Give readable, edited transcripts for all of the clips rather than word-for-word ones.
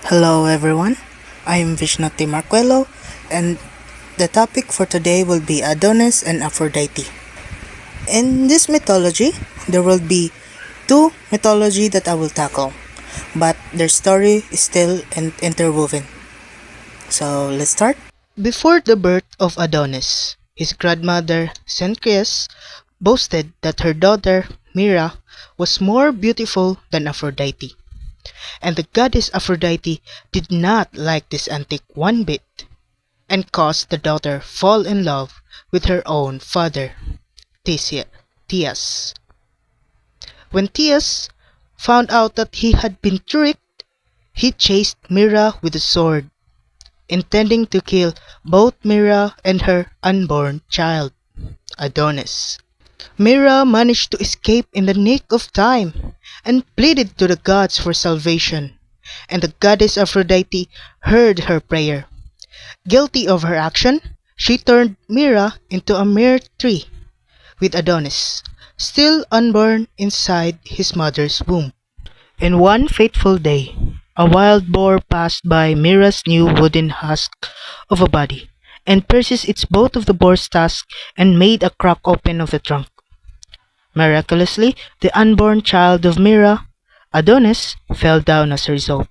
Hello everyone, I am Vishnati Marquelo and the topic for today will be Adonis and Aphrodite. In this mythology, there will be two mythology that I will tackle, but their story is still interwoven. So let's start. Before the birth of Adonis, his grandmother Cenchrus boasted that her daughter Mira was more beautiful than Aphrodite. And the goddess Aphrodite did not like this antic one bit, and caused the daughter fall in love with her own father, Theas. When Theas found out that he had been tricked, he chased Mira with a sword, intending to kill both Mira and her unborn child, Adonis. Mira managed to escape in the nick of time and pleaded to the gods for salvation, and the goddess Aphrodite heard her prayer. Guilty of her action, she turned Mira into a mere tree, with Adonis still unborn inside his mother's womb. In one fateful day, a wild boar passed by Mira's new wooden husk of a body, and pierced its both of the boar's tusks and made a crack open of the trunk. Miraculously, the unborn child of Mira, Adonis, fell down as a result.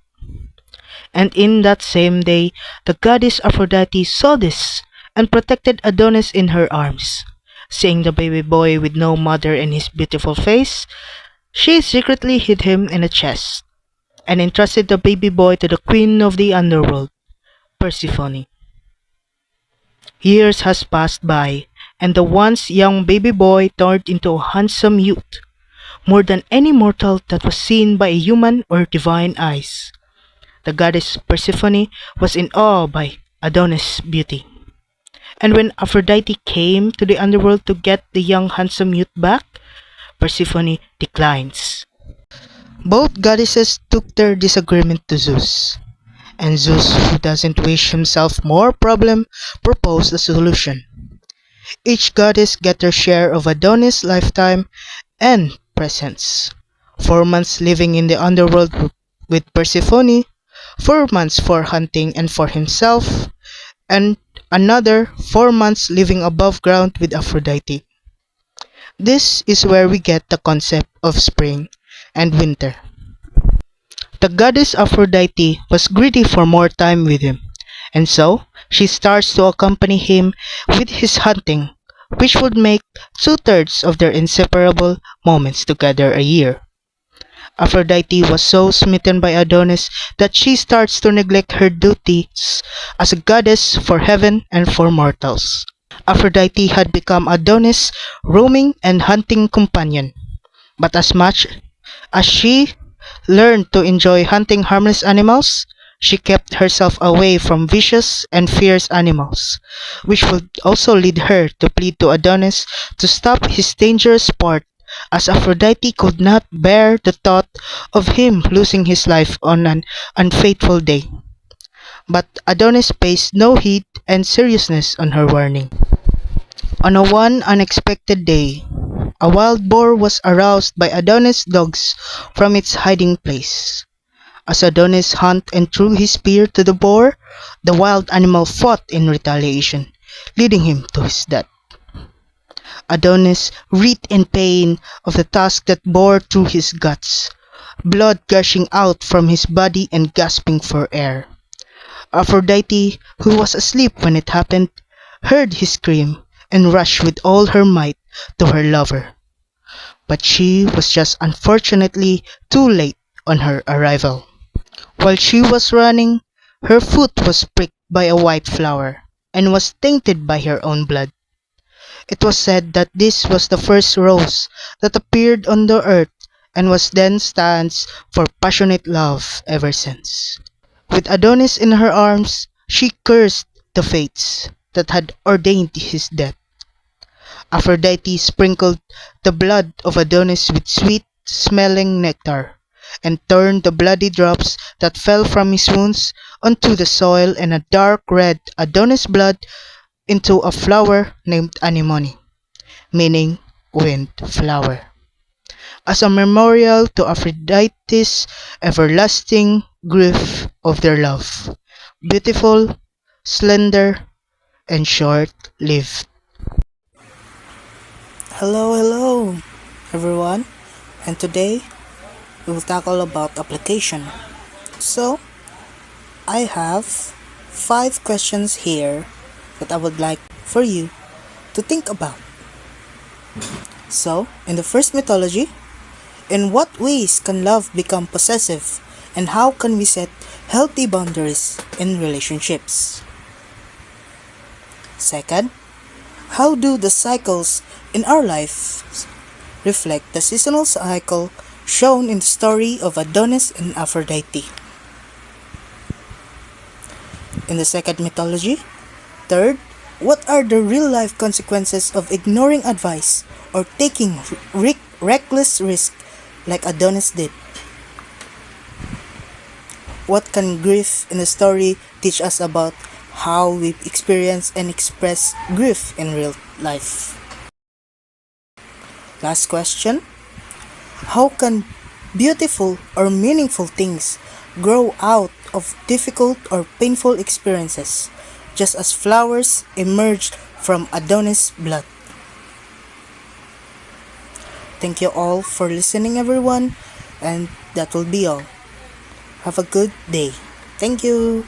And in that same day, the goddess Aphrodite saw this and protected Adonis in her arms. Seeing the baby boy with no mother in his beautiful face, she secretly hid him in a chest and entrusted the baby boy to the queen of the underworld, Persephone. Years has passed by, and the once young baby boy turned into a handsome youth, more than any mortal that was seen by a human or divine eyes. The goddess Persephone was in awe by Adonis' beauty. And when Aphrodite came to the underworld to get the young handsome youth back, Persephone declines. Both goddesses took their disagreement to Zeus, and Zeus, who doesn't wish himself more problem, proposed a solution. Each goddess get her share of Adonis' lifetime and presents. 4 months living in the underworld with Persephone, 4 months for hunting and for himself, and another 4 months living above ground with Aphrodite. This is where we get the concept of spring and winter. The goddess Aphrodite was greedy for more time with him, and so she starts to accompany him with his hunting, which would make 2/3 of their inseparable moments together a year. Aphrodite was so smitten by Adonis that she starts to neglect her duties as a goddess for heaven and for mortals. Aphrodite had become Adonis' roaming and hunting companion, but as much as she learned to enjoy hunting harmless animals, she kept herself away from vicious and fierce animals, which would also lead her to plead to Adonis to stop his dangerous sport, as Aphrodite could not bear the thought of him losing his life on an unfaithful day. But Adonis pays no heed and seriousness on her warning. On one unexpected day, a wild boar was aroused by Adonis' dogs from its hiding place. As Adonis hunted and threw his spear to the boar, the wild animal fought in retaliation, leading him to his death. Adonis writhed in pain of the tusk that bore through his guts, blood gushing out from his body and gasping for air. Aphrodite, who was asleep when it happened, heard his scream and rushed with all her might to her lover. But she was just unfortunately too late on her arrival. While she was running, her foot was pricked by a white flower and was tainted by her own blood. It was said that this was the first rose that appeared on the earth and was then stands for passionate love ever since. With Adonis in her arms, she cursed the fates that had ordained his death. Aphrodite sprinkled the blood of Adonis with sweet-smelling nectar, and turned the bloody drops that fell from his wounds onto the soil and a dark red Adonis blood into a flower named anemone, meaning wind flower, as a memorial to Aphrodite's everlasting grief of their love. Beautiful, slender, and short-lived. Hello, everyone, and today we will tackle about application. So, I have 5 questions here that I would like for you to think about. So, in the first mythology, in what ways can love become possessive, and how can we set healthy boundaries in relationships? Second, how do the cycles in our lives reflect the seasonal cycle shown in the story of Adonis and Aphrodite? In the second mythology, third, what are the real life consequences of ignoring advice or taking reckless risk like Adonis did? What can grief in the story teach us about how we experience and express grief in real life? Last question, how can beautiful or meaningful things grow out of difficult or painful experiences, just as flowers emerged from Adonis' blood? Thank you all for listening, everyone, and that will be all. Have a good day. Thank you.